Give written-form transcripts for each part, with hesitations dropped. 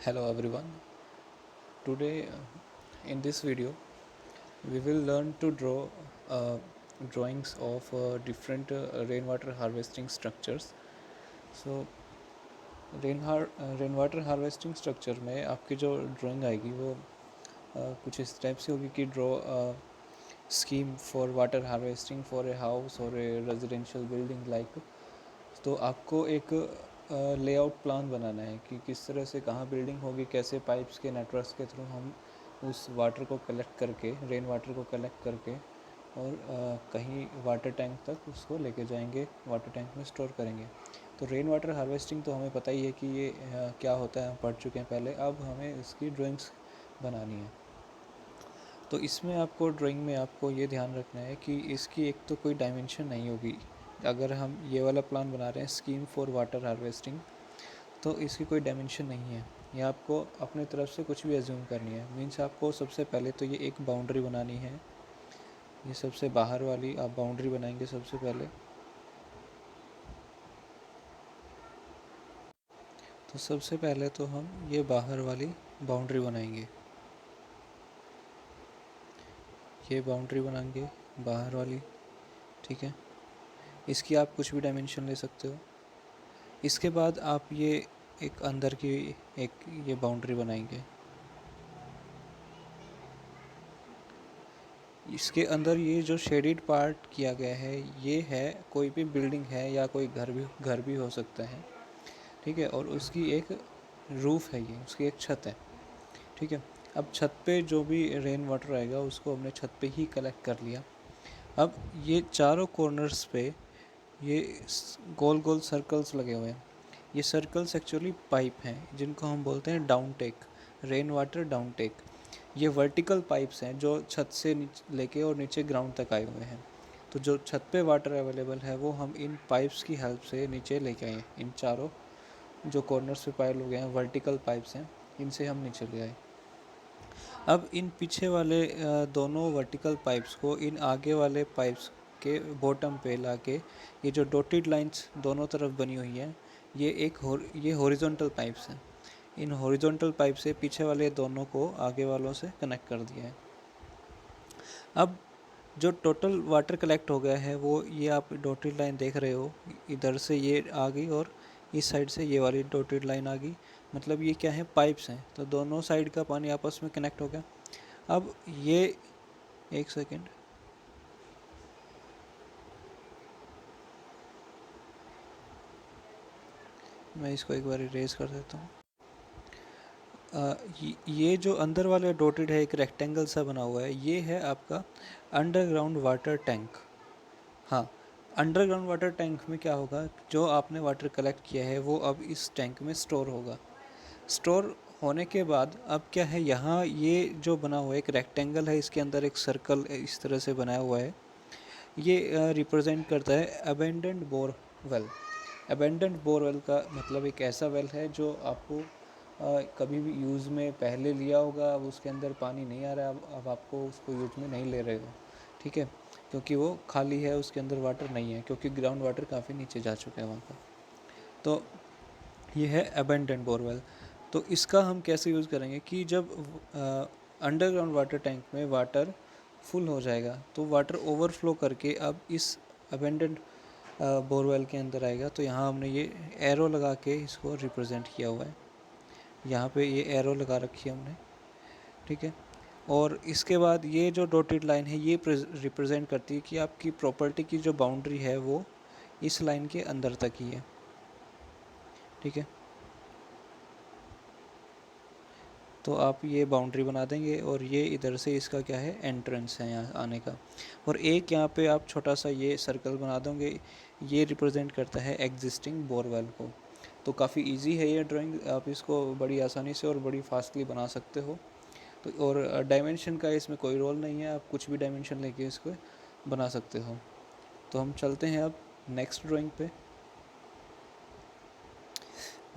Hello everyone. Today in this video we will learn to draw drawings of different rainwater harvesting structures. So rain water harvesting structure में आपकी जो drawing आएगी वो कुछ इस type से होगी कि draw scheme for water harvesting for a house और ए रेजिडेंशियल बिल्डिंग लाइक। तो आपको एक लेआउट प्लान बनाना है कि किस तरह से कहाँ बिल्डिंग होगी, कैसे पाइप्स के नेटवर्क्स के थ्रू हम उस वाटर को कलेक्ट करके, रेन वाटर को कलेक्ट करके और कहीं वाटर टैंक तक उसको लेके जाएंगे, वाटर टैंक में स्टोर करेंगे। तो रेन वाटर हार्वेस्टिंग तो हमें पता ही है कि ये क्या होता है, हम पढ़ चुके हैं पहले। अब हमें इसकी ड्राइंग्स बनानी है। तो इसमें आपको ड्राइंग में आपको ये ध्यान रखना है कि इसकी एक तो कोई डायमेंशन नहीं होगी। अगर हम ये वाला प्लान बना रहे हैं स्कीम फॉर वाटर हार्वेस्टिंग, तो इसकी कोई डायमेंशन नहीं है। ये आपको अपने तरफ से कुछ भी एज्यूम करनी है। मीन्स आपको सबसे पहले तो ये एक बाउंड्री बनानी है। ये सबसे बाहर वाली आप बाउंड्री बनाएंगे सबसे पहले। तो सबसे पहले तो हम ये बाहर वाली बाउंड्री बनाएंगे। ये बाउंड्री बनाएंगे बाहर वाली, ठीक है। इसकी आप कुछ भी डायमेंशन ले सकते हो। इसके बाद आप ये एक अंदर की एक ये बाउंड्री बनाएंगे। इसके अंदर ये जो शेडिड पार्ट किया गया है, ये है कोई भी बिल्डिंग है या कोई घर भी हो सकता है, ठीक है। और उसकी एक रूफ़ है, ये उसकी एक छत है, ठीक है। अब छत पे जो भी रेन वाटर आएगा उसको हमने छत पे ही कलेक्ट कर लिया। अब ये चारों कॉर्नर्स पे ये गोल गोल सर्कल्स लगे हुए हैं। ये सर्कल्स एक्चुअली पाइप हैं जिनको हम बोलते हैं down take, rain water down take. ये वर्टिकल पाइप्स हैं जो छत से लेके और नीचे ग्राउंड तक आए हुए हैं। तो जो छत पे वाटर अवेलेबल है वो हम इन पाइप्स की हेल्प से नीचे लेके आए हैं। इन चारों जो कॉर्नर्स पे पाए लोग हैं, वर्टिकल पाइप्स हैं, इनसे हम नीचे ले आए। अब इन पीछे वाले दोनों वर्टिकल पाइप्स को इन आगे वाले पाइप्स के बॉटम पे लाके, ये जो डॉटेड लाइंस दोनों तरफ बनी हुई हैं, ये हॉरिजॉन्टल पाइप्स हैं। इन हॉरिजॉन्टल पाइप से पीछे वाले दोनों को आगे वालों से कनेक्ट कर दिया है। अब जो टोटल वाटर कलेक्ट हो गया है वो ये आप डॉटेड लाइन देख रहे हो, इधर से ये आ गई और इस साइड से ये वाली डॉटेड लाइन आ गई। मतलब ये क्या है, पाइप्स हैं। तो दोनों साइड का पानी आपस में कनेक्ट हो गया। अब ये एक सेकेंड, मैं इसको एक बार इरेज कर देता हूँ। ये जो अंदर वाला डॉटेड है, एक रेक्टेंगल सा बना हुआ है, ये है आपका अंडरग्राउंड वाटर टैंक। हाँ, अंडरग्राउंड वाटर टैंक में क्या होगा, जो आपने वाटर कलेक्ट किया है वो अब इस टैंक में स्टोर होगा। स्टोर होने के बाद अब क्या है, यहाँ ये जो बना हुआ है एक रेक्टेंगल है, इसके अंदर एक सर्कल इस तरह से बनाया हुआ है। ये रिप्रेजेंट करता है abandoned bore well. Abandoned bore well का मतलब एक ऐसा वेल है जो आपको कभी भी यूज़ में पहले लिया होगा, अब उसके अंदर पानी नहीं आ रहा है, अब आपको उसको यूज में नहीं ले रहे हो, ठीक है, क्योंकि वो खाली है, उसके अंदर वाटर नहीं है, क्योंकि ग्राउंड वाटर काफ़ी नीचे जा चुका है वहाँ पर। तो ये है अबेंडेंड बोरवेल। तो इसका हम कैसे यूज़ करेंगे कि जब अंडरग्राउंड वाटर टैंक में वाटर फुल हो जाएगा तो वाटर ओवरफ्लो करके अब इस अबेंडेंड बोरवेल के अंदर आएगा। तो यहाँ हमने ये एरो लगा के इसको रिप्रेजेंट किया हुआ है। यहाँ पे ये एरो लगा रखी है हमने, ठीक है। और इसके बाद ये जो डॉटेड लाइन है ये रिप्रेजेंट करती है कि आपकी प्रॉपर्टी की जो बाउंड्री है वो इस लाइन के अंदर तक ही है, ठीक है। तो आप ये बाउंड्री बना देंगे और ये इधर से इसका क्या है, एंट्रेंस है यहाँ आने का। और एक यहाँ पे आप छोटा सा ये सर्कल बना दोगे, ये रिप्रेजेंट करता है एग्जिस्टिंग बोरवेल को। तो काफ़ी इजी है ये ड्राइंग, आप इसको बड़ी आसानी से और बड़ी फास्टली बना सकते हो। तो और डायमेंशन का इसमें कोई रोल नहीं है, आप कुछ भी डायमेंशन लेके इसको बना सकते हो। तो हम चलते हैं अब नेक्स्ट ड्राइंग पे।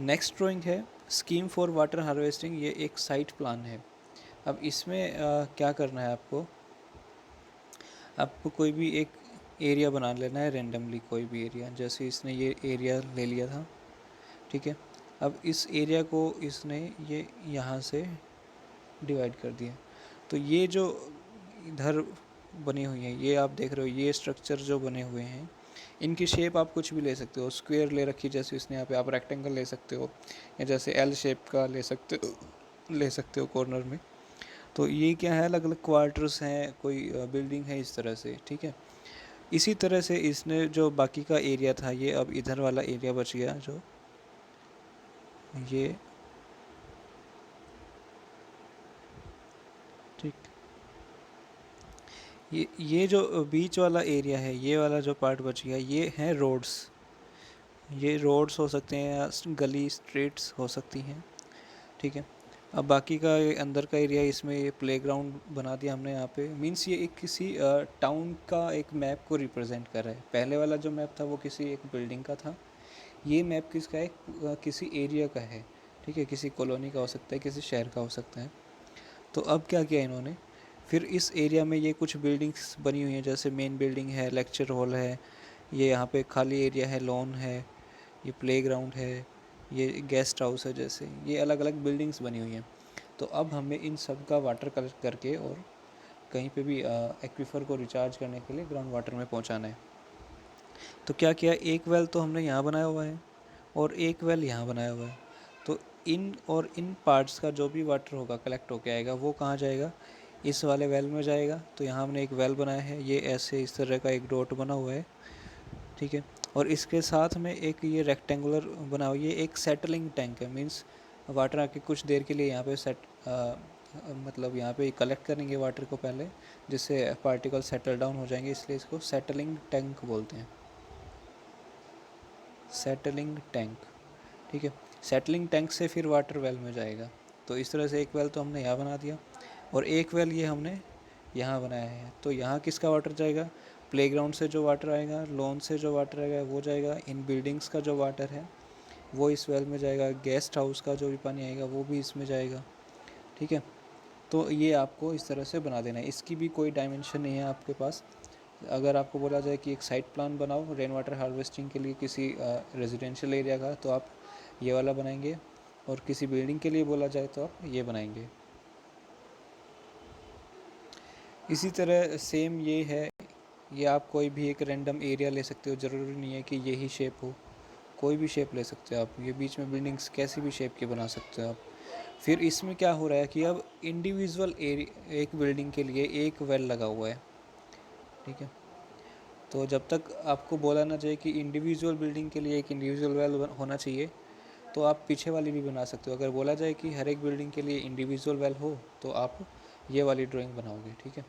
नेक्स्ट ड्राइंग है स्कीम फॉर वाटर हार्वेस्टिंग। ये एक साइट प्लान है। अब इसमें क्या करना है आपको कोई भी एक एरिया बना लेना है रेंडमली, कोई भी एरिया। जैसे इसने ये एरिया ले लिया था, ठीक है। अब इस एरिया को इसने ये यहाँ से डिवाइड कर दिया। तो ये जो इधर बनी हुई है, ये आप देख रहे हो, ये स्ट्रक्चर जो बने हुए हैं, इनकी शेप आप कुछ भी ले सकते हो। स्क्वायर ले रखी जैसे इसने यहाँ पे, आप रेक्टेंगल ले सकते हो, या जैसे एल शेप का ले सकते हो कॉर्नर में। तो ये क्या है, अलग अलग क्वार्टर्स हैं, कोई बिल्डिंग है इस तरह से, ठीक है। इसी तरह से इसने जो बाकी का एरिया था, ये अब इधर वाला एरिया बच गया, जो ये, ठीक, ये जो बीच वाला एरिया है, ये वाला जो पार्ट बच गया, ये है रोड्स। ये रोड्स हो सकते हैं या गली स्ट्रीट्स हो सकती हैं, ठीक है। अब बाकी का ये अंदर का एरिया, इसमें ये प्लेग्राउंड बना दिया हमने यहाँ पे। मींस ये एक किसी टाउन का एक मैप को रिप्रेजेंट कर रहा है। पहले वाला जो मैप था वो किसी एक बिल्डिंग का था, ये मैप किसका है, किसी एरिया का है, ठीक है, किसी कॉलोनी का हो सकता है, किसी शहर का हो सकता है। तो अब क्या किया इन्होंने, फिर इस एरिया में ये कुछ बिल्डिंग्स बनी हुई हैं, जैसे मेन बिल्डिंग है, लेक्चर हॉल है, ये यहाँ पे खाली एरिया है, लॉन है, ये प्लेग्राउंड है, ये गेस्ट हाउस है, जैसे ये अलग अलग बिल्डिंग्स बनी हुई हैं। तो अब हमें इन सब का वाटर कलेक्ट करके और कहीं पे भी एक्वीफर को रिचार्ज करने के लिए ग्राउंड वाटर में पहुंचाना है। तो क्या किया, एक वेल तो हमने यहाँ बनाया हुआ है और एक वेल यहाँ बनाया हुआ है। तो इन और इन पार्ट्स का जो भी वाटर होगा कलेक्ट होके आएगा, वो कहाँ जाएगा, इस वाले वेल में जाएगा। तो यहाँ हमने एक वेल बनाया है, ये ऐसे इस तरह का एक डॉट बना हुआ है, ठीक है। और इसके साथ में एक ये रेक्टेंगुलर बना हुआ, ये एक सेटलिंग टैंक है। मीन्स वाटर आके कुछ देर के लिए यहाँ पे मतलब यहाँ पे कलेक्ट करेंगे वाटर को पहले, जिससे पार्टिकल सेटल डाउन हो जाएंगे, इसलिए इसको सेटलिंग टैंक बोलते हैं, सेटलिंग टैंक, ठीक है। सेटलिंग टैंक से फिर वाटर वेल में जाएगा। तो इस तरह से एक वेल तो हमने यहाँ बना दिया, और एक वेल ये हमने यहाँ बनाया है। तो यहाँ किसका वाटर जाएगा, प्लेग्राउंड से जो वाटर आएगा, लॉन से जो वाटर आएगा वो जाएगा, इन बिल्डिंग्स का जो वाटर है वो इस वेल में जाएगा, गेस्ट हाउस का जो भी पानी आएगा वो भी इसमें जाएगा, ठीक है। तो ये आपको इस तरह से बना देना है, इसकी भी कोई डायमेंशन नहीं है आपके पास। अगर आपको बोला जाए कि एक साइट प्लान बनाओ रेन वाटर हार्वेस्टिंग के लिए किसी रेजिडेंशियल एरिया का, तो आप ये वाला बनाएंगे, और किसी बिल्डिंग के लिए बोला जाए तो आप ये बनाएंगे। इसी तरह सेम ये है, ये आप कोई भी एक रैंडम एरिया ले सकते हो, ज़रूरी नहीं है कि यही शेप हो, कोई भी शेप ले सकते हो आप। ये बीच में बिल्डिंग्स कैसी भी शेप की बना सकते हो आप। फिर इसमें क्या हो रहा है कि अब इंडिविजुअल एरिया, एक बिल्डिंग के लिए एक वेल लगा हुआ है, ठीक है। तो जब तक आपको बोला ना जाए कि इंडिविजुअल बिल्डिंग के लिए एक इंडिविजुअल वेल होना चाहिए, तो आप पीछे वाली भी बना सकते हो। अगर बोला जाए कि हर एक बिल्डिंग के लिए इंडिविजुअल वेल हो, तो आप ये वाली ड्राइंग बनाओगे, ठीक है।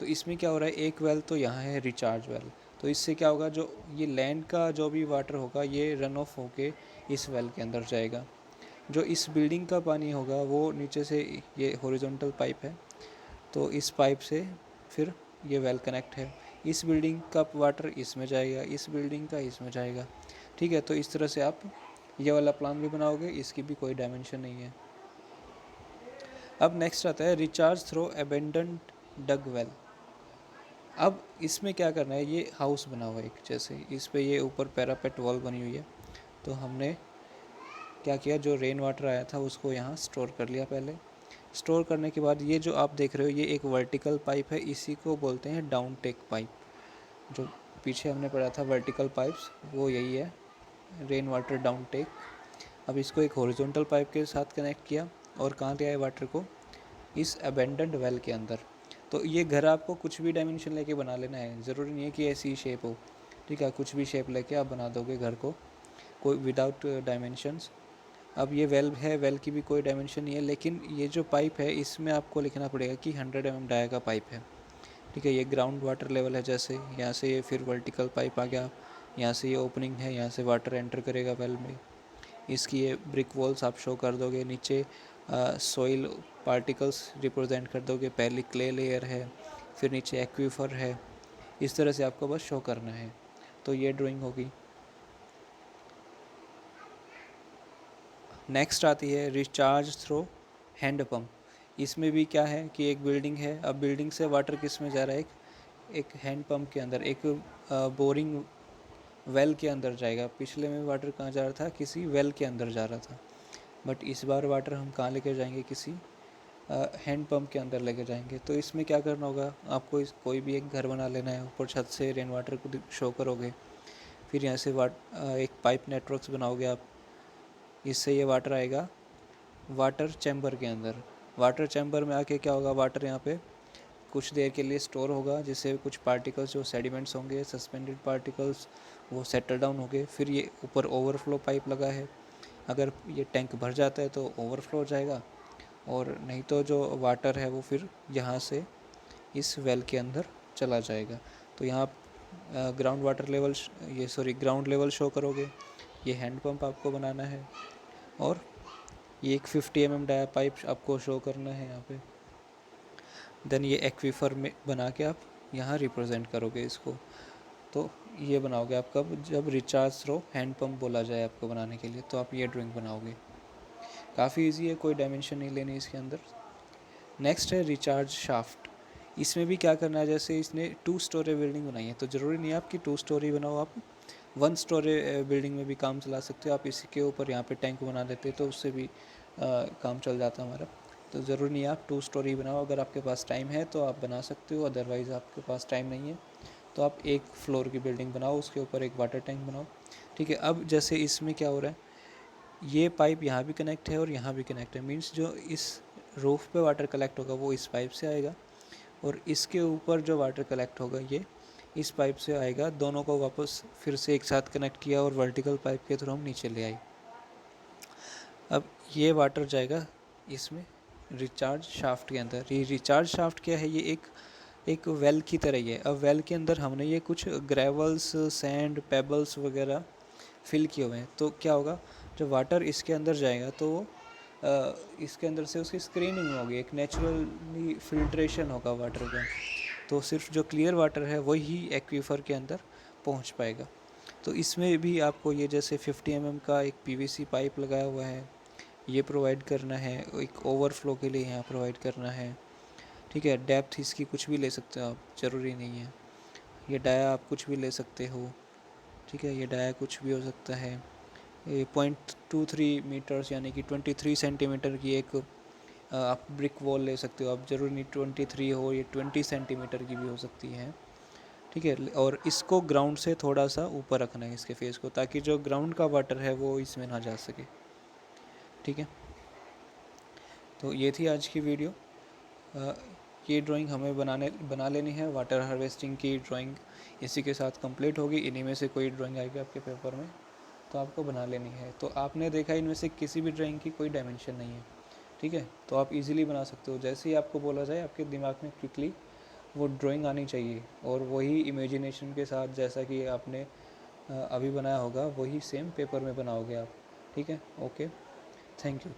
तो इसमें क्या हो रहा है, एक वेल तो यहाँ है रिचार्ज वेल, तो इससे क्या होगा, जो ये लैंड का जो भी वाटर होगा ये रन ऑफ होके इस वेल के अंदर जाएगा। जो इस बिल्डिंग का पानी होगा वो नीचे से, ये हॉरिजॉन्टल पाइप है, तो इस पाइप से फिर ये वेल कनेक्ट है, इस बिल्डिंग का वाटर इसमें जाएगा, इस बिल्डिंग का इसमें जाएगा, ठीक है। तो इस तरह से आप ये वाला प्लान भी बनाओगे, इसकी भी कोई डायमेंशन नहीं है। अब नेक्स्ट आता है रिचार्ज थ्रो एबेंडन्ड डग वेल। अब इसमें क्या करना है, ये हाउस बना हुआ है एक, जैसे इस पे ये ऊपर पैरापेट वॉल बनी हुई है। तो हमने क्या किया, जो रेन वाटर आया था उसको यहाँ स्टोर कर लिया पहले। स्टोर करने के बाद ये जो आप देख रहे हो ये एक वर्टिकल पाइप है, इसी को बोलते हैं डाउन टेक पाइप। जो पीछे हमने पढ़ा था वर्टिकल पाइप्स, वो यही है, रेन वाटर डाउन टेक। अब इसको एक हॉरिजॉन्टल पाइप के साथ कनेक्ट किया, और कहाँ ले आए वाटर को, इस अबेंडेंड वेल के अंदर। तो ये घर आपको कुछ भी डायमेंशन लेके बना लेना है, ज़रूरी नहीं है कि ऐसी शेप हो, ठीक है। कुछ भी शेप लेके आप बना दोगे घर को, कोई विदाउट डायमेंशंस। अब ये वेल है, वेल की भी कोई डायमेंशन नहीं है, लेकिन ये जो पाइप है इसमें आपको लिखना पड़ेगा कि 100 mm डाया का पाइप है, ठीक है। ये ग्राउंड वाटर लेवल है, जैसे यहाँ से ये फिर वर्टिकल पाइप आ गया, यहाँ से ये ओपनिंग है, यहाँ से वाटर एंटर करेगा वेल में। इसकी ये ब्रिक वॉल्स आप शो कर दोगे, नीचे सॉइल पार्टिकल्स रिप्रेजेंट कर दोगे, पहली क्ले लेयर है, फिर नीचे एक्वीफर है, इस तरह से आपको बस शो करना है। तो ये ड्राइंग होगी। नेक्स्ट आती है रिचार्ज थ्रो हैंड पम्प। इसमें भी क्या है कि एक बिल्डिंग है, अब बिल्डिंग से वाटर किस में जा रहा है, एक हैंड पम्प के अंदर, एक बोरिंग वेल के अंदर जाएगा। पिछले में वाटर कहाँ जा रहा था, किसी वेल के अंदर जा रहा था। बट इस बार वाटर हम कहाँ लेकर जाएंगे, किसी हैंड पंप के अंदर लेके जाएंगे। तो इसमें क्या करना होगा आपको, कोई भी एक घर बना लेना है, ऊपर छत से रेन वाटर को शो करोगे, फिर यहाँ से एक पाइप नेटवर्क्स बनाओगे आप, इससे ये वाटर आएगा वाटर चैम्बर के अंदर। वाटर चैम्बर में आके क्या होगा, वाटर यहाँ पे कुछ देर के लिए स्टोर होगा, जिससे कुछ पार्टिकल्स जो सेडिमेंट्स होंगे, सस्पेंडेड पार्टिकल्स, वो सेटल डाउन होंगे। फिर ये ऊपर ओवरफ्लो पाइप लगा है, अगर ये टैंक भर जाता है तो ओवरफ्लो हो जाएगा, और नहीं तो जो वाटर है वो फिर यहाँ से इस वेल के अंदर चला जाएगा। तो यहाँ ground water level ground level show करोगे, ये हैंड पंप आपको बनाना है, और ये एक 50 mm डाया पाइप आपको शो करना है यहाँ पे। देन ये एक्वीफर में बना के आप यहाँ रिप्रेजेंट करोगे इसको। तो ये बनाओगे आप कब, जब रिचार्ज थ्रो हैंड पंप बोला जाए आपको बनाने के लिए, तो आप ये ड्राइंग बनाओगे। काफ़ी इजी है, कोई डायमेंशन नहीं लेनी इसके अंदर। नेक्स्ट है रिचार्ज शाफ्ट। इसमें भी क्या करना है, जैसे इसने 2 स्टोरी बिल्डिंग बनाई है, तो ज़रूरी नहीं है आपकी 2 स्टोरी बनाओ, आप 1 स्टोरी बिल्डिंग में भी काम चला सकते हो। आप इसी के ऊपर यहाँ पे टैंक बना देते तो उससे भी काम चल जाता हमारा। तो ज़रूरी नहीं है आप 2 स्टोरी बनाओ, अगर आपके पास टाइम है तो आप बना सकते हो, अदरवाइज़ आपके पास टाइम नहीं है तो आप 1 फ्लोर की बिल्डिंग बनाओ, उसके ऊपर एक वाटर टैंक बनाओ। ठीक है, अब जैसे इसमें क्या हो रहा है, ये पाइप यहाँ भी कनेक्ट है और यहाँ भी कनेक्ट है, मीन्स जो इस रूफ पे वाटर कलेक्ट होगा वो इस पाइप से आएगा, और इसके ऊपर जो वाटर कलेक्ट होगा ये इस पाइप से आएगा। दोनों को वापस फिर से एक साथ कनेक्ट किया और वर्टिकल पाइप के थ्रू हम नीचे ले आए। अब ये वाटर जाएगा इसमें रिचार्ज शाफ्ट के अंदर। ये रिचार्ज शाफ्ट क्या है, ये एक वेल की तरह ही है। अब वेल के अंदर हमने ये कुछ ग्रेवल्स, सैंड, पेबल्स वगैरह फिल किए हुए हैं। तो क्या होगा, जब वाटर इसके अंदर जाएगा तो इसके अंदर से उसकी स्क्रीनिंग होगी, एक नेचुरली फिल्ट्रेशन होगा वाटर का। तो सिर्फ जो क्लियर वाटर है वही एक्वीफर के अंदर पहुंच पाएगा। तो इसमें भी आपको ये जैसे 50 mm का एक PVC पाइप लगाया हुआ है, ये प्रोवाइड करना है, एक ओवरफ्लो के लिए यहाँ प्रोवाइड करना है। ठीक है, डेप्थ इसकी कुछ भी ले सकते हो आप, ज़रूरी नहीं है। ये डाया आप कुछ भी ले सकते हो। ठीक है, ये डाया कुछ भी हो सकता है। ये 0.23 मीटर्स यानी कि 23 सेंटीमीटर की एक आप ब्रिक वॉल ले सकते हो। आप ज़रूरी नहीं 23 हो, ये 20 सेंटीमीटर की भी हो सकती है। ठीक है, और इसको ग्राउंड से थोड़ा सा ऊपर रखना है इसके फेस को, ताकि जो ग्राउंड का वाटर है वो इसमें ना जा सके। ठीक है, तो ये थी आज की वीडियो। ये ड्राइंग हमें बना लेनी है, वाटर हार्वेस्टिंग की ड्राइंग इसी के साथ कंप्लीट होगी। इन्हीं में से कोई ड्राइंग आएगी आपके पेपर में तो आपको बना लेनी है। तो आपने देखा इनमें से किसी भी ड्राइंग की कोई डायमेंशन नहीं है। ठीक है, तो आप इजीली बना सकते हो, जैसे ही आपको बोला जाए आपके दिमाग में क्विकली वो ड्राइंग आनी चाहिए, और वही इमेजिनेशन के साथ जैसा कि आपने अभी बनाया होगा वही सेम पेपर में बनाओगे आप। ठीक है, ओके, थैंक यू।